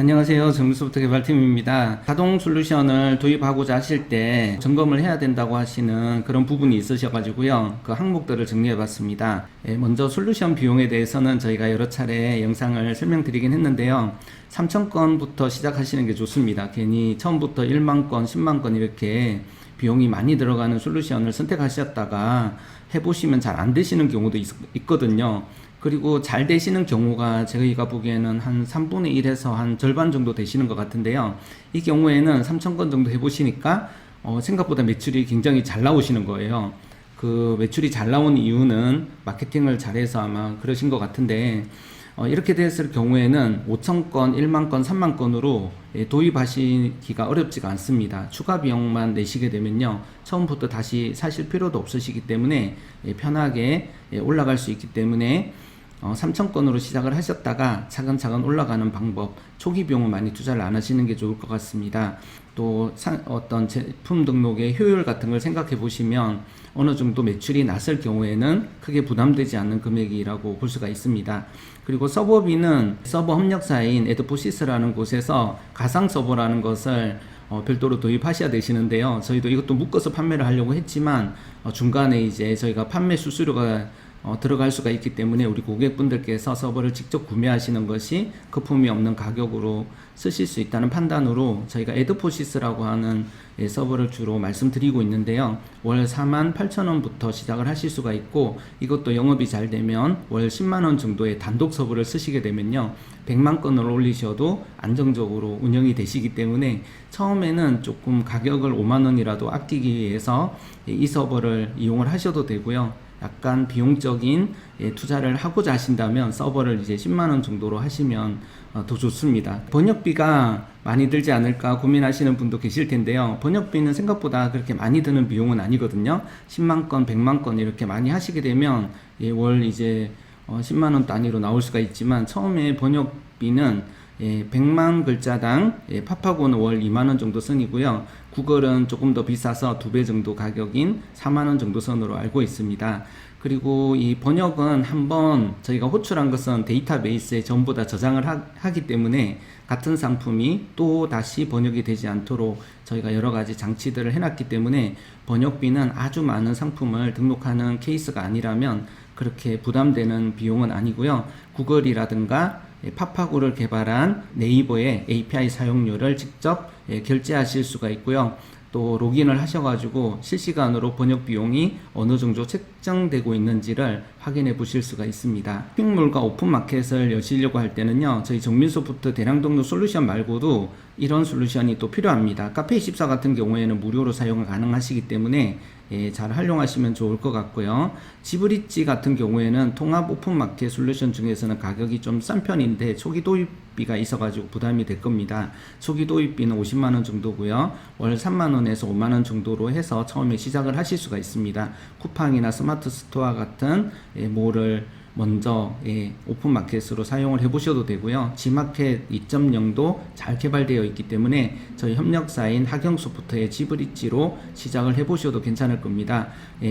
안녕하세요. 정보소프트 개발팀입니다. 자동 솔루션을 도입하고자 하실 때 점검을 해야 된다고 하시는 그런 부분이 있으셔가지고요. 그 항목들을 정리해 봤습니다. 먼저 솔루션 비용에 대해서는 저희가 여러 차례 영상을 설명드리긴 했는데요. 3,000건부터 시작하시는 게 좋습니다. 괜히 처음부터 1만 건, 10만 건 이렇게 비용이 많이 들어가는 솔루션을 선택하셨다가 해보시면 잘 안 되시는 경우도 있거든요. 그리고 잘 되시는 경우가 저희가 보기에는 한 3분의 1에서 한 절반 정도 되시는 것 같은데요. 이 경우에는 3,000건 정도 해보시니까 생각보다 매출이 굉장히 잘 나오시는 거예요. 그 매출이 잘 나온 이유는 마케팅을 잘해서 아마 그러신 것 같은데, 이렇게 됐을 경우에는 5,000건, 1만 건, 3만 건으로 도입하시기가 어렵지가 않습니다. 추가 비용만 내시게 되면요, 처음부터 다시 사실 필요도 없으시기 때문에 편하게 올라갈 수 있기 때문에 3,000건으로 시작을 하셨다가 차근차근 올라가는 방법, 초기 비용은 많이 투자를 안 하시는 게 좋을 것 같습니다. 또 어떤 제품 등록의 효율 같은 걸 생각해 보시면 어느 정도 매출이 났을 경우에는 크게 부담되지 않는 금액이라고 볼 수가 있습니다. 그리고 서버비는 서버 협력사인 에드포시스라는 곳에서 가상 서버라는 것을 별도로 도입하셔야 되시는데요. 저희도 이것도 묶어서 판매를 하려고 했지만 중간에 이제 저희가 판매 수수료가 들어갈 수가 있기 때문에 우리 고객분들께서 서버를 직접 구매하시는 것이 거품이 없는 가격으로 쓰실 수 있다는 판단으로 저희가 에드포시스라고 하는 서버를 주로 말씀드리고 있는데요. 월 48,000원부터 시작을 하실 수가 있고, 이것도 영업이 잘 되면 월 10만원 정도의 단독 서버를 쓰시게 되면요, 100만 건을 올리셔도 안정적으로 운영이 되시기 때문에 처음에는 조금 가격을 5만원이라도 아끼기 위해서 이 서버를 이용을 하셔도 되고요. 약간 비용적인 투자를 하고자 하신다면 서버를 이제 10만원 정도로 하시면 더 좋습니다. 번역비가 많이 들지 않을까 고민하시는 분도 계실 텐데요. 번역비는 생각보다 그렇게 많이 드는 비용은 아니거든요. 10만 건, 100만 건 이렇게 많이 하시게 되면 월 이제 10만원 단위로 나올 수가 있지만, 처음에 번역비는 100만 글자당 팝하고는 월 2만원 정도 선이고요. 구글은 조금 더 비싸서 2배 정도 가격인 4만원 정도 선으로 알고 있습니다. 그리고 이 번역은 한번 저희가 호출한 것은 데이터베이스에 전부 다 저장을 하기 때문에 같은 상품이 또 다시 번역이 되지 않도록 저희가 여러 가지 장치들을 해놨기 때문에 번역비는 아주 많은 상품을 등록하는 케이스가 아니라면 그렇게 부담되는 비용은 아니고요. 구글이라든가 파파고를 개발한 네이버의 API 사용료를 직접 결제하실 수가 있고요. 또 로그인을 하셔가지고 실시간으로 번역 비용이 어느 정도 책정되고 있는지를 확인해 보실 수가 있습니다. 쇼핑몰과 오픈마켓을 여시려고 할 때는요, 저희 정밀소프트 대량 등록 솔루션 말고도 이런 솔루션이 또 필요합니다. 카페24 같은 경우에는 무료로 사용 가능하시기 때문에 잘 활용하시면 좋을 것 같고요. 지브리지 같은 경우에는 통합 오픈마켓 솔루션 중에서는 가격이 좀 싼 편인데 초기 도입비가 있어가지고 부담이 될 겁니다. 초기 도입비는 50만원 정도고요. 월 3만원에서 5만원 정도로 해서 처음에 시작을 하실 수가 있습니다. 쿠팡이나 스마트 스토어 같은 몰을 먼저 오픈마켓으로 사용을 해보셔도 되고요. G마켓 2.0도 잘 개발되어 있기 때문에 저희 협력사인 하경소프트의 지브리지로 시작을 해보셔도 괜찮을 겁니다.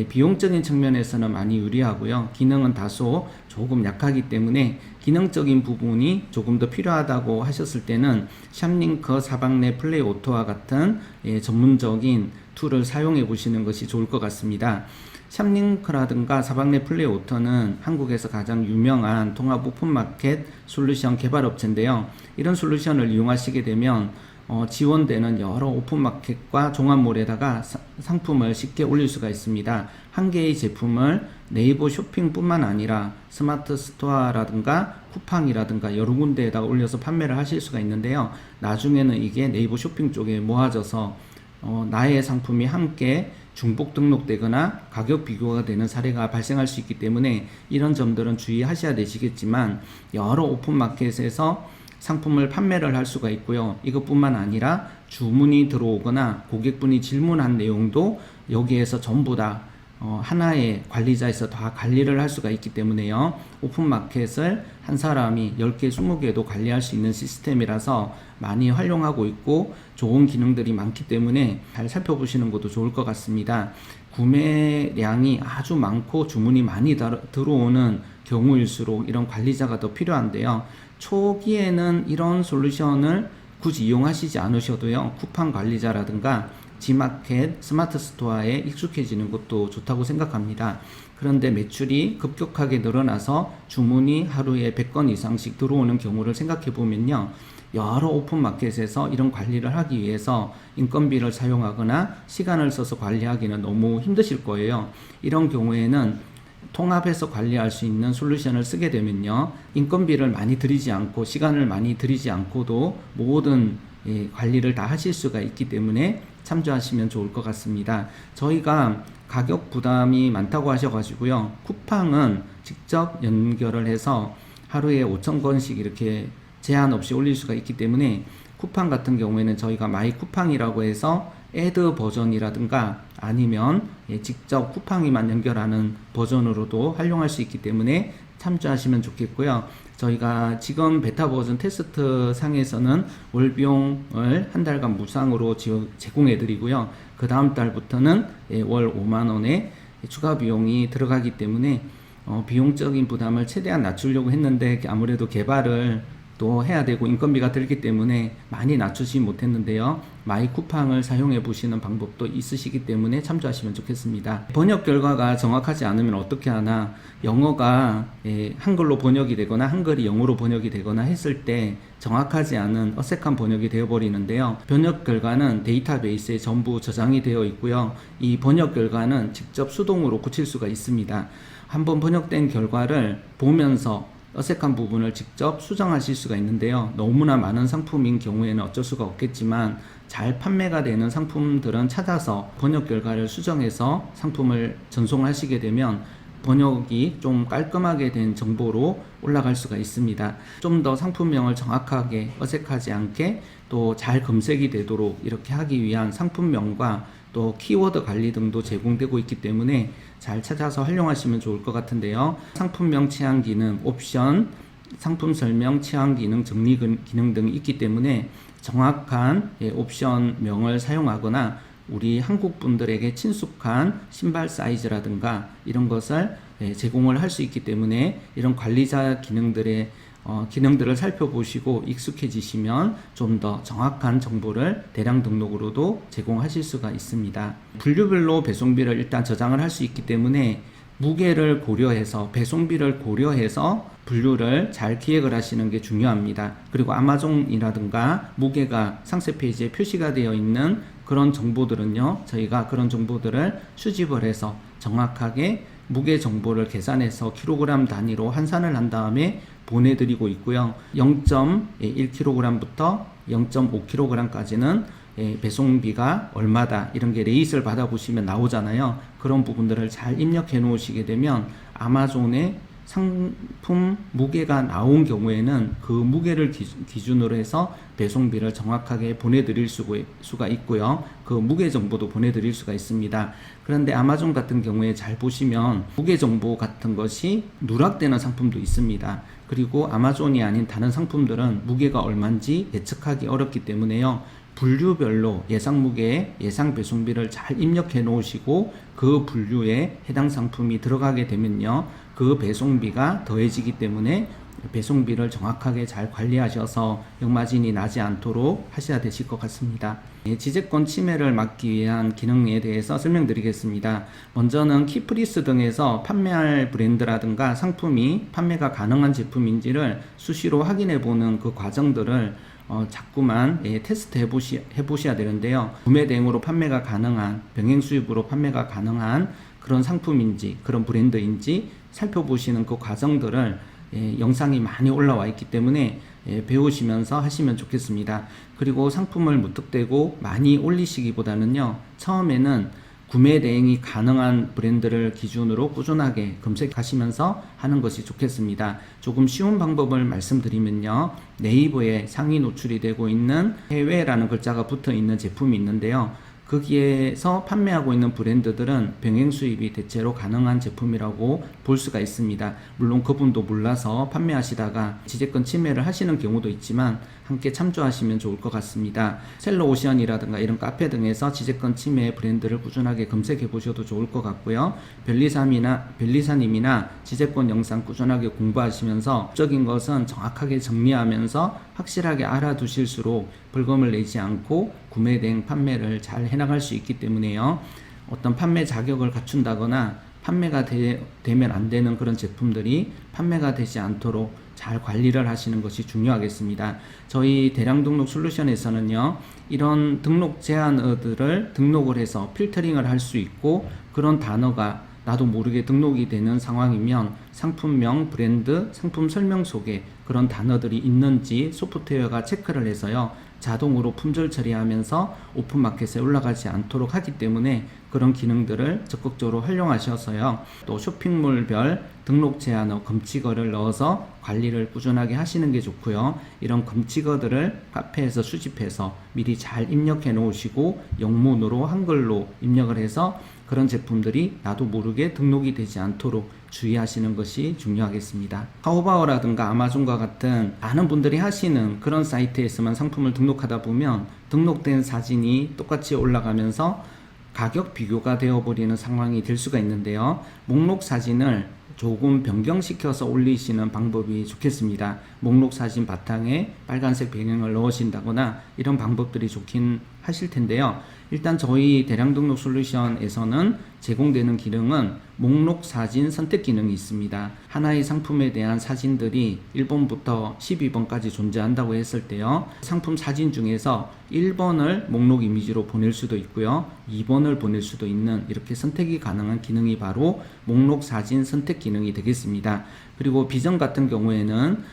비용적인 측면에서는 많이 유리하고요. 기능은 다소 조금 약하기 때문에 기능적인 부분이 조금 더 필요하다고 하셨을 때는 샵링크, 사방내, 플레이 오토와 같은 전문적인 툴을 사용해 보시는 것이 좋을 것 같습니다. 샵링크라든가 사방내 플레이 오토는 한국에서 가장 유명한 통합 오픈마켓 솔루션 개발업체인데요. 이런 솔루션을 이용하시게 되면 지원되는 여러 오픈마켓과 종합몰에다가 상품을 쉽게 올릴 수가 있습니다. 한 개의 제품을 네이버 쇼핑뿐만 아니라 스마트 스토어라든가 쿠팡이라든가 여러 군데에다가 올려서 판매를 하실 수가 있는데요. 나중에는 이게 네이버 쇼핑 쪽에 모아져서 나의 상품이 함께 중복 등록되거나 가격 비교가 되는 사례가 발생할 수 있기 때문에 이런 점들은 주의하셔야 되시겠지만, 여러 오픈마켓에서 상품을 판매를 할 수가 있고요. 이것뿐만 아니라 주문이 들어오거나 고객분이 질문한 내용도 여기에서 전부 다 하나의 관리자에서 다 관리를 할 수가 있기 때문에요. 오픈마켓을 한 사람이 10개, 20개도 관리할 수 있는 시스템이라서 많이 활용하고 있고 좋은 기능들이 많기 때문에 잘 살펴보시는 것도 좋을 것 같습니다. 구매량이 아주 많고 주문이 많이 들어오는 경우일수록 이런 관리자가 더 필요한데요. 초기에는 이런 솔루션을 굳이 이용하시지 않으셔도요, 쿠팡 관리자라든가 G마켓, 스마트 스토어에 익숙해지는 것도 좋다고 생각합니다. 그런데 매출이 급격하게 늘어나서 주문이 하루에 100건 이상씩 들어오는 경우를 생각해 보면요, 여러 오픈마켓에서 이런 관리를 하기 위해서 인건비를 사용하거나 시간을 써서 관리하기는 너무 힘드실 거예요. 이런 경우에는 통합해서 관리할 수 있는 솔루션을 쓰게 되면요, 인건비를 많이 들이지 않고 시간을 많이 들이지 않고도 모든 관리를 다 하실 수가 있기 때문에 참조하시면 좋을 것 같습니다. 저희가 가격 부담이 많다고 하셔가지고요, 쿠팡은 직접 연결을 해서 하루에 5,000건씩 이렇게 제한 없이 올릴 수가 있기 때문에, 쿠팡 같은 경우에는 저희가 마이 쿠팡이라고 해서 애드 버전이라든가 아니면 직접 쿠팡이만 연결하는 버전으로도 활용할 수 있기 때문에 참조하시면 좋겠고요. 저희가 지금 베타 버전 테스트 상에서는 월 비용을 한 달간 무상으로 제공해 드리고요. 그 다음 달부터는 월 5만원의 추가 비용이 들어가기 때문에 비용적인 부담을 최대한 낮추려고 했는데, 아무래도 개발을 또 해야 되고 인건비가 들기 때문에 많이 낮추지 못했는데요, 마이 쿠팡을 사용해 보시는 방법도 있으시기 때문에 참조하시면 좋겠습니다. 번역 결과가 정확하지 않으면 어떻게 하나, 영어가 한글로 번역이 되거나 한글이 영어로 번역이 되거나 했을 때 정확하지 않은 어색한 번역이 되어버리는데요, 번역 결과는 데이터베이스에 전부 저장이 되어 있고요, 이 번역 결과는 직접 수동으로 고칠 수가 있습니다. 한번 번역된 결과를 보면서 어색한 부분을 직접 수정하실 수가 있는데요, 너무나 많은 상품인 경우에는 어쩔 수가 없겠지만 잘 판매가 되는 상품들은 찾아서 번역 결과를 수정해서 상품을 전송하시게 되면 번역이 좀 깔끔하게 된 정보로 올라갈 수가 있습니다. 좀 더 상품명을 정확하게 어색하지 않게 또 잘 검색이 되도록 이렇게 하기 위한 상품명과 또 키워드 관리 등도 제공되고 있기 때문에 잘 찾아서 활용하시면 좋을 것 같은데요, 상품명 취향 기능, 옵션, 상품 설명, 취향 기능, 정리 기능 등이 있기 때문에 정확한 옵션명을 사용하거나 우리 한국 분들에게 친숙한 신발 사이즈라든가 이런 것을 제공을 할 수 있기 때문에, 이런 관리자 기능들을 살펴보시고 익숙해지시면 좀 더 정확한 정보를 대량 등록으로도 제공하실 수가 있습니다. 분류별로 배송비를 일단 저장을 할 수 있기 때문에 무게를 고려해서, 배송비를 고려해서 분류를 잘 기획을 하시는 게 중요합니다. 그리고 아마존이라든가 무게가 상세 페이지에 표시가 되어 있는 그런 정보들은요, 저희가 그런 정보들을 수집을 해서 정확하게 무게 정보를 계산해서 킬로그램 단위로 환산을 한 다음에 보내드리고 있고요. 0.1kg부터 0.5kg까지는 배송비가 얼마다, 이런 게 레이스를 받아보시면 나오잖아요. 그런 부분들을 잘 입력해 놓으시게 되면 아마존에 상품 무게가 나온 경우에는 그 무게를 기준으로 해서 배송비를 정확하게 보내드릴 수가 있고요. 그 무게 정보도 보내드릴 수가 있습니다. 그런데 아마존 같은 경우에 잘 보시면 무게 정보 같은 것이 누락되는 상품도 있습니다. 그리고 아마존이 아닌 다른 상품들은 무게가 얼마인지 예측하기 어렵기 때문에요, 분류별로 예상 무게, 예상 배송비를 잘 입력해 놓으시고 그 분류에 해당 상품이 들어가게 되면요, 그 배송비가 더해지기 때문에 배송비를 정확하게 잘 관리하셔서 역마진이 나지 않도록 하셔야 되실 것 같습니다. 지재권 침해를 막기 위한 기능에 대해서 설명드리겠습니다. 먼저는 키프리스 등에서 판매할 브랜드라든가 상품이 판매가 가능한 제품인지를 수시로 확인해 보는 그 과정들을 자꾸만 테스트 해보셔야 되는데요, 구매 대행으로 판매가 가능한, 병행 수입으로 판매가 가능한 그런 상품인지 그런 브랜드인지 살펴보시는 그 과정들을 영상이 많이 올라와 있기 때문에 배우시면서 하시면 좋겠습니다. 그리고 상품을 무턱대고 많이 올리시기보다는요, 처음에는 구매 대행이 가능한 브랜드를 기준으로 꾸준하게 검색하시면서 하는 것이 좋겠습니다. 조금 쉬운 방법을 말씀드리면요, 네이버에 상위 노출이 되고 있는 해외라는 글자가 붙어 있는 제품이 있는데요, 거기에서 판매하고 있는 브랜드들은 병행 수입이 대체로 가능한 제품이라고 볼 수가 있습니다. 물론 그분도 몰라서 판매하시다가 지재권 침해를 하시는 경우도 있지만 함께 참조하시면 좋을 것 같습니다. 셀러오션이라든가 이런 카페 등에서 지재권 침해 브랜드를 꾸준하게 검색해 보셔도 좋을 것 같고요. 변리사님이나 지재권 영상 꾸준하게 공부하시면서 법적인 것은 정확하게 정리하면서 확실하게 알아두실수록 벌금을 내지 않고 구매 대행 판매를 잘 해나갈 수 있기 때문에요. 어떤 판매 자격을 갖춘다거나 판매가 되면 안 되는 그런 제품들이 판매가 되지 않도록 잘 관리를 하시는 것이 중요하겠습니다. 저희 대량 등록 솔루션에서는요, 이런 등록 제한어들을 등록을 해서 필터링을 할 수 있고, 그런 단어가 나도 모르게 등록이 되는 상황이면 상품명, 브랜드, 상품 설명 속에 그런 단어들이 있는지 소프트웨어가 체크를 해서요, 자동으로 품절 처리하면서 오픈마켓에 올라가지 않도록 하기 때문에 그런 기능들을 적극적으로 활용하셔서요, 또 쇼핑몰별 등록 제한어, 검칙어를 넣어서 관리를 꾸준하게 하시는 게 좋고요. 이런 검칙어들을 카페에서 수집해서 미리 잘 입력해 놓으시고 영문으로 한글로 입력을 해서 그런 제품들이 나도 모르게 등록이 되지 않도록 주의하시는 것이 중요하겠습니다. 타오바오라든가 아마존과 같은 많은 분들이 하시는 그런 사이트에서만 상품을 등록하다 보면 등록된 사진이 똑같이 올라가면서 가격 비교가 되어버리는 상황이 될 수가 있는데요. 목록 사진을 조금 변경시켜서 올리시는 방법이 좋겠습니다. 목록 사진 바탕에 빨간색 배경을 넣으신다거나 이런 방법들이 좋긴 하실 텐데요. 일단 저희 대량 등록 솔루션에서는 제공되는 기능은 목록 사진 선택 기능이 있습니다. 하나의 상품에 대한 사진들이 1번부터 12번까지 존재한다고 했을 때요, 상품 사진 중에서 1번을 목록 이미지로 보낼 수도 있고요, 2번을 보낼 수도 있는 이렇게 선택이 가능한 기능이 바로 목록 사진 선택 기능이 되겠습니다. 그리고 비전 같은 경우에는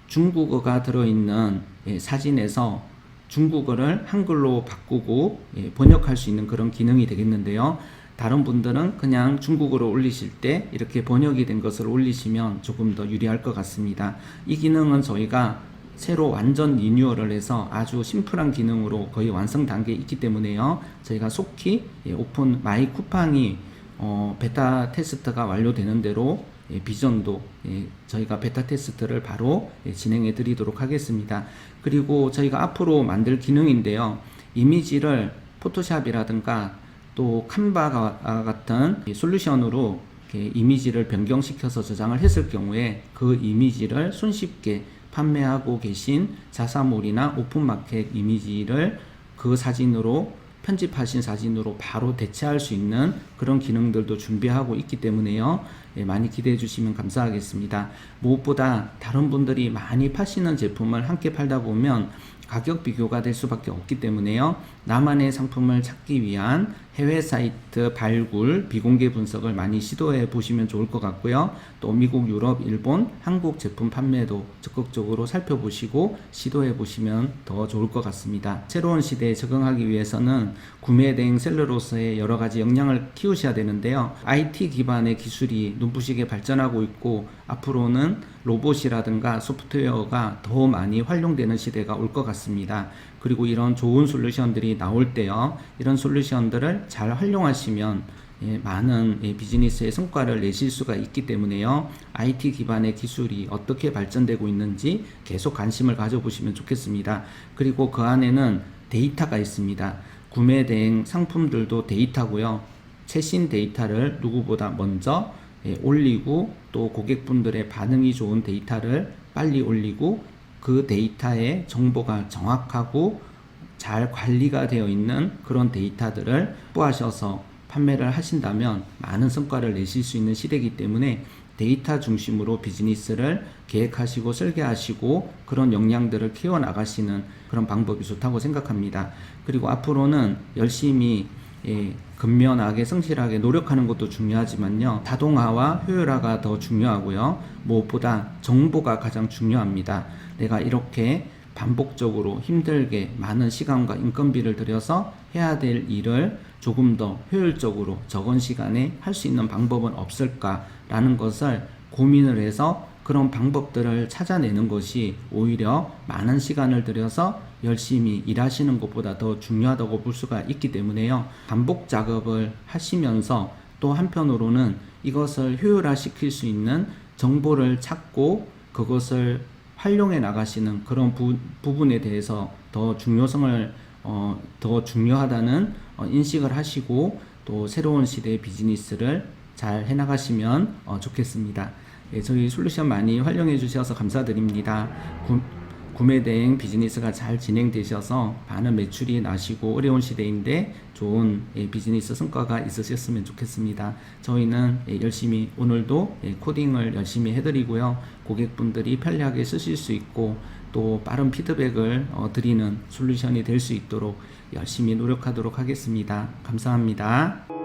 중국어가 들어있는 사진에서 중국어를 한글로 바꾸고 번역할 수 있는 그런 기능이 되겠는데요. 다른 분들은 그냥 중국어로 올리실 때 이렇게 번역이 된 것을 올리시면 조금 더 유리할 것 같습니다. 이 기능은 저희가 새로 완전 리뉴얼을 해서 아주 심플한 기능으로 거의 완성 단계에 있기 때문에요, 저희가 속히 오픈 마이 쿠팡이 베타 테스트가 완료되는 대로 비전도 저희가 베타 테스트를 바로 진행해 드리도록 하겠습니다. 그리고 저희가 앞으로 만들 기능인데요, 이미지를 포토샵이라든가 또 칸바 같은 솔루션으로 이미지를 변경시켜서 저장을 했을 경우에 그 이미지를 손쉽게 판매하고 계신 자사몰이나 오픈마켓 이미지를 그 사진으로 편집하신 사진으로 바로 대체할 수 있는 그런 기능들도 준비하고 있기 때문에요, 많이 기대해 주시면 감사하겠습니다. 무엇보다 다른 분들이 많이 파시는 제품을 함께 팔다 보면 가격 비교가 될 수밖에 없기 때문에요, 나만의 상품을 찾기 위한 해외 사이트 발굴, 비공개 분석을 많이 시도해 보시면 좋을 것 같고요. 또 미국, 유럽, 일본, 한국 제품 판매도 적극적으로 살펴보시고 시도해 보시면 더 좋을 것 같습니다. 새로운 시대에 적응하기 위해서는 구매 대행 셀러로서의 여러 가지 역량을 키우셔야 되는데요, IT 기반의 기술이 눈부시게 발전하고 있고 앞으로는 로봇이라든가 소프트웨어가 더 많이 활용되는 시대가 올 것 같습니다. 그리고 이런 좋은 솔루션들이 나올 때요, 이런 솔루션들을 잘 활용하시면 많은 비즈니스의 성과를 내실 수가 있기 때문에요, IT 기반의 기술이 어떻게 발전되고 있는지 계속 관심을 가져보시면 좋겠습니다. 그리고 그 안에는 데이터가 있습니다. 구매 대행 상품들도 데이터고요, 최신 데이터를 누구보다 먼저 올리고 또 고객분들의 반응이 좋은 데이터를 빨리 올리고 그 데이터의 정보가 정확하고 잘 관리가 되어 있는 그런 데이터들을 확보하셔서 판매를 하신다면 많은 성과를 내실 수 있는 시대이기 때문에 데이터 중심으로 비즈니스를 계획하시고 설계하시고 그런 역량들을 키워나가시는 그런 방법이 좋다고 생각합니다. 그리고 앞으로는 열심히 근면하게 성실하게 노력하는 것도 중요하지만요, 자동화와 효율화가 더 중요하고요, 무엇보다 정보가 가장 중요합니다. 내가 이렇게 반복적으로 힘들게 많은 시간과 인건비를 들여서 해야 될 일을 조금 더 효율적으로 적은 시간에 할 수 있는 방법은 없을까라는 것을 고민을 해서 그런 방법들을 찾아내는 것이 오히려 많은 시간을 들여서 열심히 일하시는 것보다 더 중요하다고 볼 수가 있기 때문에요. 반복 작업을 하시면서 또 한편으로는 이것을 효율화시킬 수 있는 정보를 찾고 그것을 활용해 나가시는 그런 부분에 대해서 더 중요성을 더 중요하다는 인식을 하시고 또 새로운 시대의 비즈니스를 잘 해나가시면 좋겠습니다. 예, 저희 솔루션 많이 활용해 주셔서 감사드립니다. 구매 대행 비즈니스가 잘 진행되셔서 많은 매출이 나시고 어려운 시대인데 좋은 비즈니스 성과가 있으셨으면 좋겠습니다. 저희는 열심히 오늘도 코딩을 열심히 해드리고요. 고객분들이 편리하게 쓰실 수 있고 또 빠른 피드백을 드리는 솔루션이 될 수 있도록 열심히 노력하도록 하겠습니다. 감사합니다.